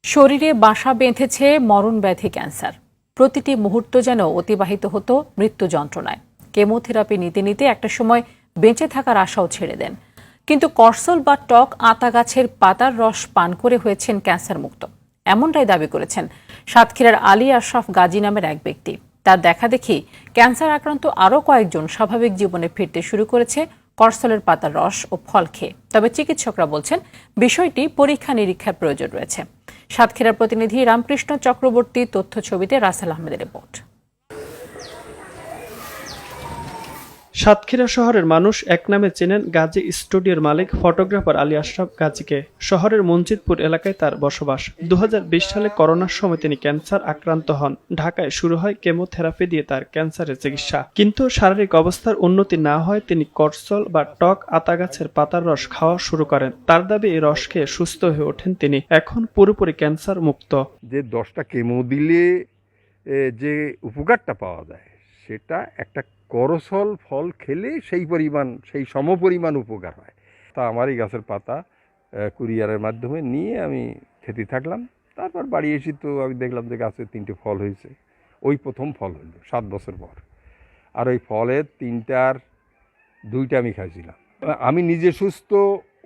শরীরে বাসা বেঁধেছে মরণ ব্যাধি ক্যান্সার। প্রতিটি মুহূর্ত যেন অতিবাহিত হতো মৃত্যু যন্ত্রণায়। কেমোথেরাপি নিতে নিতে একটা সময় বেঁচে থাকার আশাও ছেড়ে দেন, কিন্তু করসল বা টক আতা গাছের পাতার রস পান করে হয়েছেন ক্যান্সার মুক্ত। এমনটাই দাবি করেছেন সাতক্ষীরার আলী আশরাফ গাজী নামের এক ব্যক্তি। তার দেখা দেখি ক্যান্সার আক্রান্ত আরও কয়েকজন স্বাভাবিক জীবনে ফিরতে শুরু করেছে করসলের পাতার রস ও ফল খেয়ে। তবে চিকিৎসকরা বলছেন বিষয়টি পরীক্ষা নিরীক্ষার প্রয়োজন রয়েছে। সাতক্ষীরার প্রতিনিধি রামকৃষ্ণ চক্রবর্তী তথ্য ছবিতে রাসেল আহমেদের রিপোর্ট। সাতক্ষীরা শহরের মানুষ এক নামে চেনেন গাজী স্টুডিওর মালিক ফটোগ্রাফার আলী আশরাফ গাজীকে। শহরের মঞ্জিদপুর এলাকায় তার বসবাস। 2020 সালে করোনার সময় তিনি ক্যান্সার আক্রান্ত হন। ঢাকায় শুরু হয় কেমোথেরাপি দিয়ে তার ক্যান্সারের চিকিৎসা, কিন্তু শারীরিক অবস্থার উন্নতি না হয় তিনি করসল বা টক আতা গাছের পাতার রস খাওয়া শুরু করেন। তার দাবি এই রস খেয়ে সুস্থ হয়ে ওঠেন তিনি। এখন পুরোপুরি ক্যান্সার মুক্ত। যে 10টা কেমো দিলে যে উপকারটা পাওয়া যায় সেটা একটা করসল ফল খেলে সেই সমপরিমাণ উপকার হয়। তা আমার এই গাছের পাতা কুরিয়ারের মাধ্যমে নিয়ে আমি খেতে থাকলাম। তারপর বাড়ি এসে তো আমি দেখলাম যে গাছে 3টে ফল হয়েছে। ওই প্রথম ফল হলো 7 বছর পর। আর ওই ফলের 3টার 2টা আমি খাইছিলাম। আমি নিজে সুস্থ।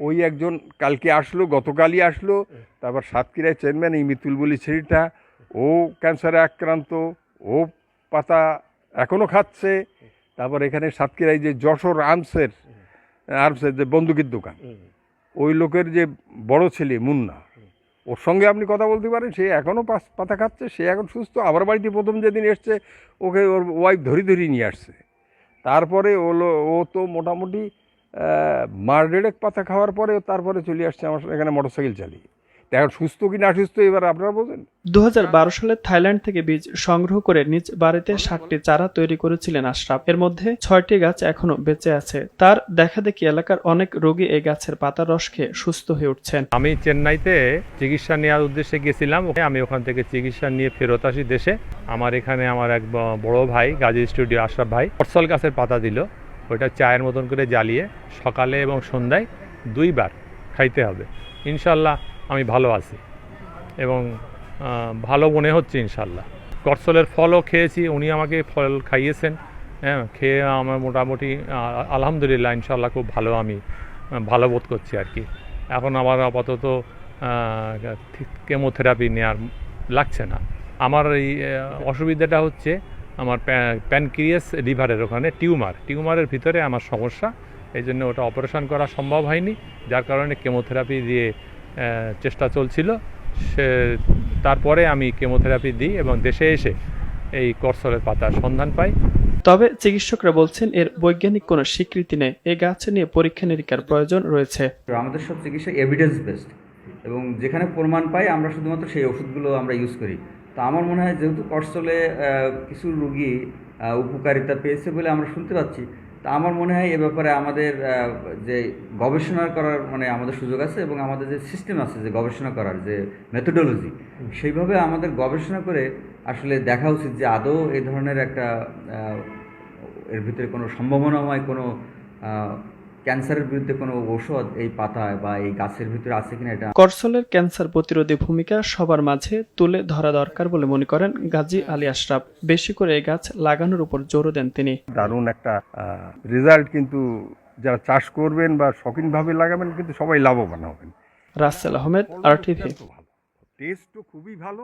ওই একজন কালকে আসলো, গতকালই আসলো। তারপর সাতক্ষীরায় চেয়ারম্যান এই মিতুল বলি ছেলেটা, ও ক্যান্সারে আক্রান্ত, ও পাতা এখনও খাচ্ছে। তারপর এখানে সাতক্ষীরায় যে যশোর আর্মসের যে বন্দুকের দোকান, ওই লোকের যে বড় ছেলে মুন্না, ওর সঙ্গে আপনি কথা বলতে পারেন, সে এখনও পাতা খাচ্ছে, সে এখন সুস্থ। আমার বাড়িতে প্রথম যেদিন এসছে ওকে ওর ওয়াইফ ধরি নিয়ে আসছে। তারপরে ও তো মোটামুটি মাস 1.5 পাতা খাওয়ার পরে তারপরে চলে আসছে আমার এখানে মোটরসাইকেল চালিয়ে। এখন সুস্থ কি না সুস্থ এবার আপনারা বোঝেন। 2012 সালে থাইল্যান্ড থেকে বীজ সংগ্রহ করে নিজ বাড়িতে 60টি চারা তৈরি করেছিলেন আশরাফ। এর মধ্যে 6টি গাছ এখনো বেঁচে আছে। তার দেখা দেখি এলাকার অনেক রোগী এই গাছের পাতার রস খেয়ে সুস্থ হয়ে উঠছেন। আমি চেন্নাইতে চিকিৎসা নেওয়ার উদ্দেশ্যে গেছিলাম। আমি ওখান থেকে চিকিৎসা নিয়ে ফেরত আসি দেশে। আমার এখানে আমার এক বড় ভাই গাজী স্টুডিও আশরাফ ভাই করসল গাছের পাতা দিল। ওইটা চায়ের মতন করে জ্বালিয়ে সকালে এবং সন্ধ্যায় 2 বার খাইতে হবে। ইনশাল্লাহ আমি ভালো আছি এবং ভালো মনে হচ্ছে ইনশাল্লাহ। করসলের ফলও খেয়েছি, উনি আমাকে ফল খাইয়েছেন। হ্যাঁ, খেয়ে আমার মোটামুটি আলহামদুলিল্লাহ ইনশাল্লাহ খুব ভালো, আমি ভালো বোধ করছি আর কি। এখন আমার আপাতত কেমোথেরাপি নেওয়ার লাগছে না। আমার এই অসুবিধাটা হচ্ছে আমার প্যানক্রিয়াস লিভারের ওখানে টিউমারের ভিতরে আমার সমস্যা। এই জন্য ওটা অপারেশন করা সম্ভব হয়নি, যার কারণে কেমোথেরাপি দিয়ে চেষ্টা চলছিল। তারপরে আমি কেমোথেরাপি দিই এবং দেশে এসে এই করসলের পাতার সন্ধান পাই। তবে চিকিৎসকরা বলছেন এর বৈজ্ঞানিক কোনো স্বীকৃতি নেই। এই গাছ নিয়ে পরীক্ষা নিরীক্ষার প্রয়োজন রয়েছে। আমাদের সব চিকিৎসা এভিডেন্স বেসড, এবং যেখানে প্রমাণ পাই আমরা শুধুমাত্র সেই ওষুধগুলো আমরা ইউজ করি। তো আমার মনে হয় যেহেতু করসলে কিছু রোগী উপকারিতা পেয়েছে বলে আমরা শুনতে পাচ্ছি, তা আমার মনে হয় এ ব্যাপারে আমাদের যে গবেষণা করার আমাদের সুযোগ আছে, এবং আমাদের যে সিস্টেম আছে যে গবেষণা করার যে মেথোডোলজি, সেইভাবে আমাদের গবেষণা করে আসলে দেখা উচিত যে আদৌ এই ধরনের একটা এর ভিতরে কোনো সম্ভাবনাময় কোনো ক্যান্সারের বিরুদ্ধে কোনো ঔষধ এই পাতায় বা এই গাছের ভিতরে আছে কিনা। এটা করসলের ক্যান্সার প্রতিরোধী ভূমিকা সবার মাঝে তুলে ধরা দরকার বলে মনে করেন গাজী আলী আশরাফ। বেশি করে এই গাছ লাগানোর উপর জোর দেন তিনি। দারুণ একটা রেজাল্ট, কিন্তু যারা চাষ করবেন বা শৌখিনভাবে লাগাবেন কিন্তু সবাই লাভবান হবেন। রাসেল আহমেদ, RTV। টেস্টও খুবই ভালো।